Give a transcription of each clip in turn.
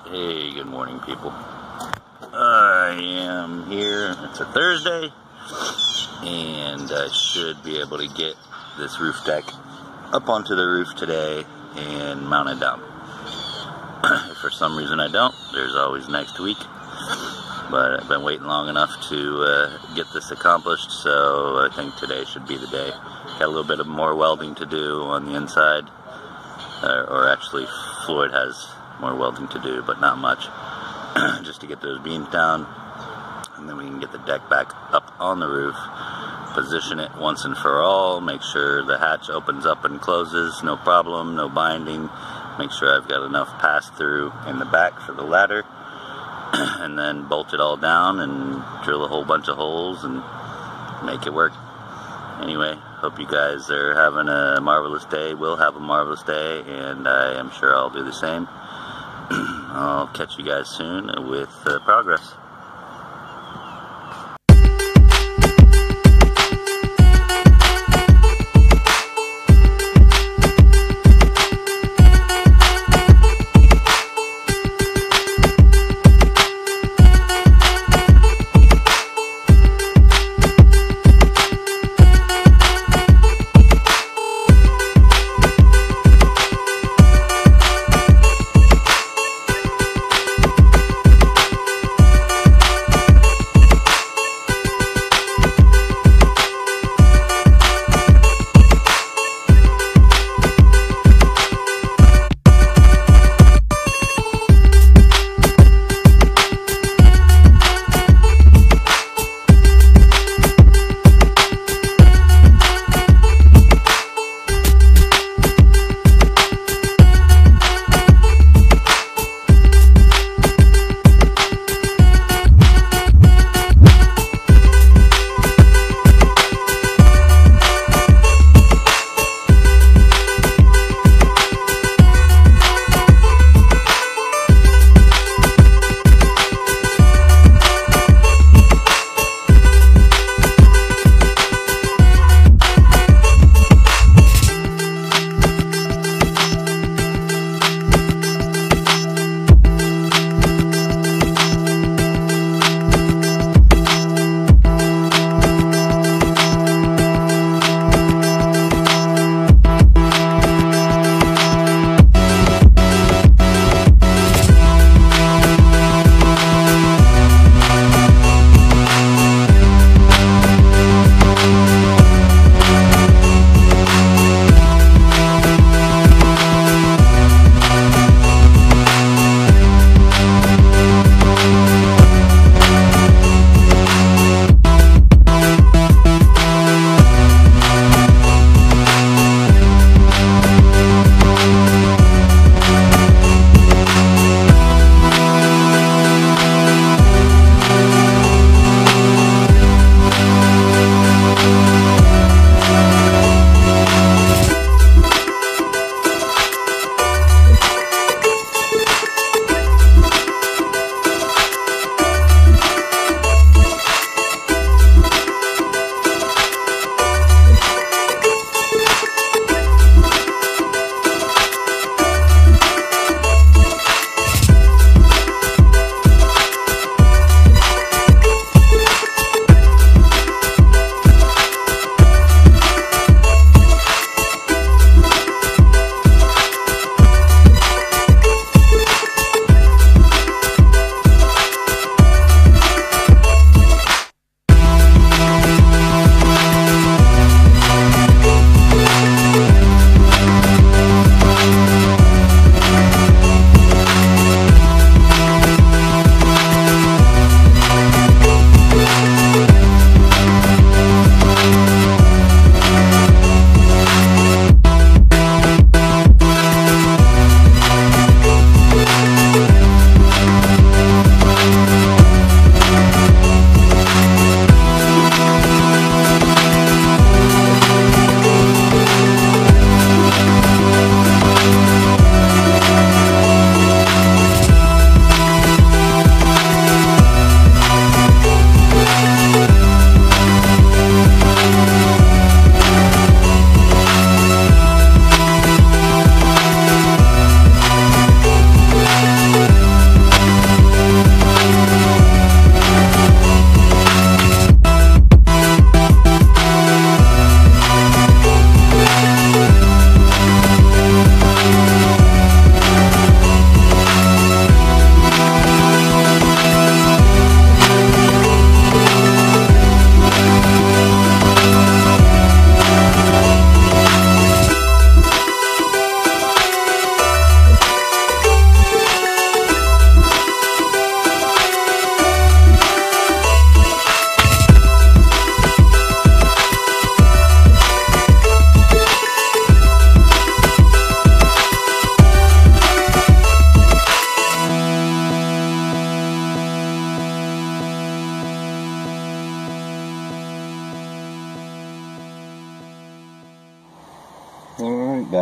Hey, good morning, people. I am here. It's a Thursday, and I should be able to get this roof deck up onto the roof today and mount it down. If for some reason I don't, there's always next week. But I've been waiting long enough to get this accomplished, so I think today should be the day. Got a little bit of more welding to do on the inside, or actually Floyd has more welding to do, but not much, just to get those beams down, and then we can get the deck back up on the roof, position it once and for all, make sure the hatch opens up and closes, no problem, no binding, make sure I've got enough pass through in the back for the ladder, and then bolt it all down and drill a whole bunch of holes and make it work. Anyway, hope you guys are having a marvelous day. We'll have a marvelous day, and I am sure I'll do the same. I'll catch you guys soon with progress.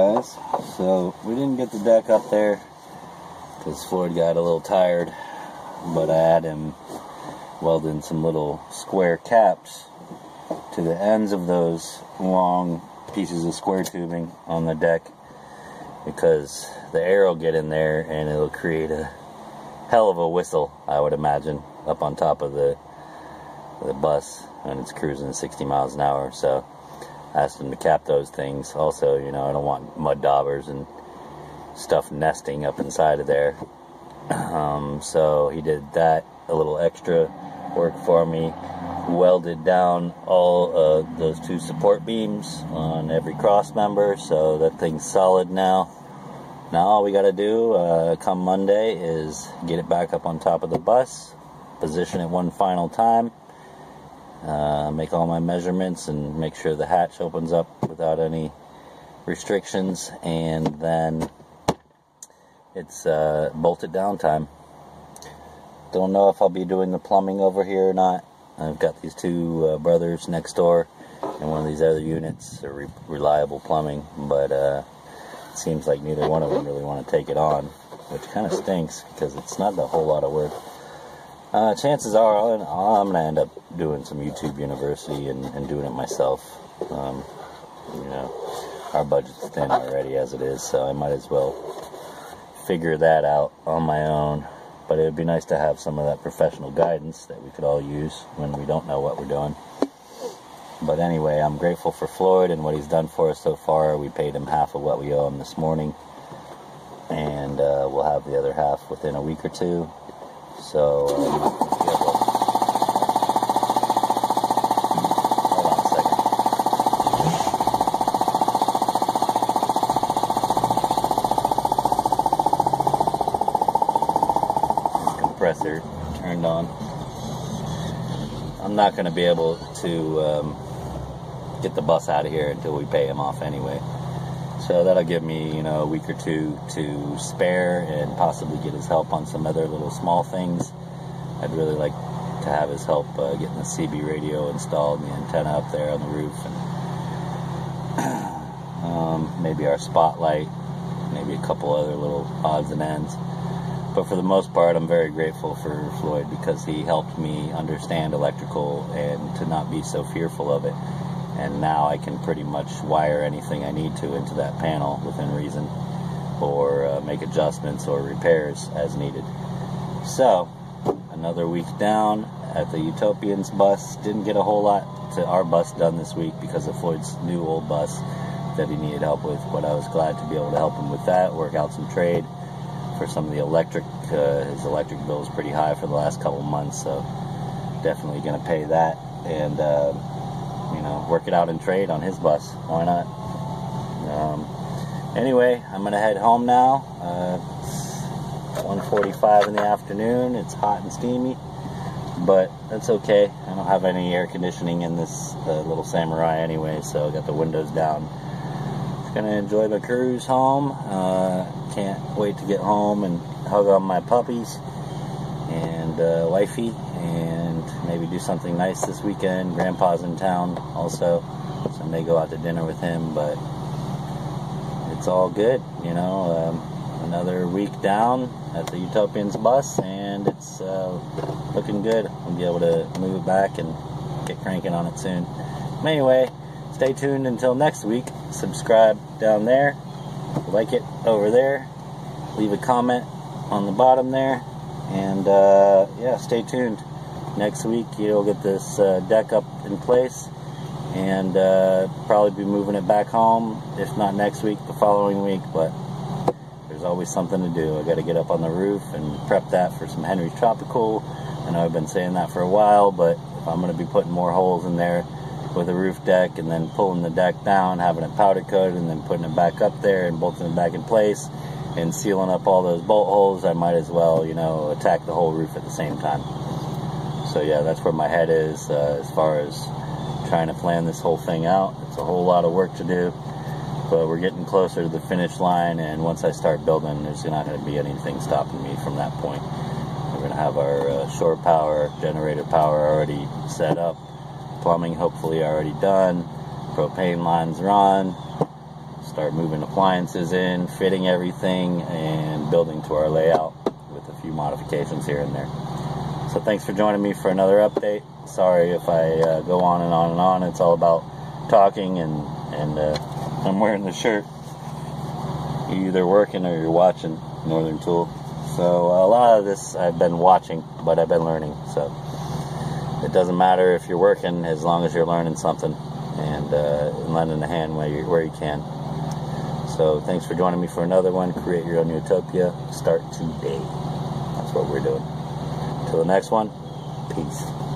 guys. So we didn't get the deck up there because Floyd got a little tired, but I had him weld in some little square caps to the ends of those long pieces of square tubing on the deck, because the air will get in there and it'll create a hell of a whistle, I would imagine, up on top of the bus when it's cruising 60 miles an hour. So I asked him to cap those things. Also, you know, I don't want mud daubers and stuff nesting up inside of there. So he did that, a little extra work for me. Welded down all those two support beams on every cross member, so that thing's solid now. Now all we got to do come Monday is get it back up on top of the bus, position it one final time, make all my measurements and make sure the hatch opens up without any restrictions, and then it's bolted down time. Don't know if I'll be doing the plumbing over here or not. I've got these two brothers next door, and one of these other units are reliable plumbing, but it seems like neither one of them really want to take it on, which kind of stinks because it's not a whole lot of work. Chances are I'm going to end up doing some YouTube University and doing it myself. You know, our budget's thin already as it is, so I might as well figure that out on my own. But it would be nice to have some of that professional guidance that we could all use when we don't know what we're doing. But anyway, I'm grateful for Floyd and what he's done for us so far. We paid him half of what we owe him this morning, and we'll have the other half within a week or two. So, hold on a second. Compressor turned on. I'm not going to be able to get the bus out of here until we pay him off anyway. So that'll give me, you know, a week or two to spare and possibly get his help on some other little small things. I'd really like to have his help getting the CB radio installed and the antenna up there on the roof, and maybe our spotlight, maybe a couple other little odds and ends. But for the most part, I'm very grateful for Floyd because he helped me understand electrical and to not be so fearful of it. And now I can pretty much wire anything I need to into that panel within reason, or make adjustments or repairs as needed. So, another week down at the Utopians bus. Didn't get a whole lot to our bus done this week because of Floyd's new old bus that he needed help with, but I was glad to be able to help him with that, work out some trade for some of the electric. His electric bill is pretty high for the last couple months, so definitely going to pay that, and you know, work it out in trade on his bus. Why not? Anyway, I'm going to head home now. It's 1:45 in the afternoon. It's hot and steamy, but that's okay. I don't have any air conditioning in this little Samurai anyway, so I got the windows down. Just going to enjoy the cruise home. Can't wait to get home and hug on my puppies and wifey, and maybe do something nice this weekend. Grandpa's in town also, so I may go out to dinner with him, but it's all good, you know. Another week down at the Utopians bus, and it's looking good. We'll be able to move it back and get cranking on it soon. Anyway, stay tuned until next week. Subscribe down there, like it over there, leave a comment on the bottom there, and yeah, stay tuned. Next week you'll get this deck up in place, and probably be moving it back home, if not next week, the following week, but there's always something to do. I got to get up on the roof and prep that for some Henry's Tropical. I know I've been saying that for a while, but if I'm going to be putting more holes in there with a roof deck and then pulling the deck down, having it powder coated, and then putting it back up there and bolting it back in place and sealing up all those bolt holes, I might as well, you know, attack the whole roof at the same time. So yeah, that's where my head is as far as trying to plan this whole thing out. It's a whole lot of work to do, but we're getting closer to the finish line, and once I start building, there's not going to be anything stopping me from that point. We're going to have our shore power, generator power already set up, plumbing hopefully already done, propane lines run, start moving appliances in, fitting everything, and building to our layout with a few modifications here and there. So thanks for joining me for another update. Sorry if I go on and on and on. It's all about talking, and I'm wearing the shirt. You're either working or you're watching Northern Tool. So a lot of this I've been watching, but I've been learning. So it doesn't matter if you're working as long as you're learning something and lending a hand where you can. So thanks for joining me for another one. Create your own utopia. Start today. That's what we're doing. Till the next one, peace.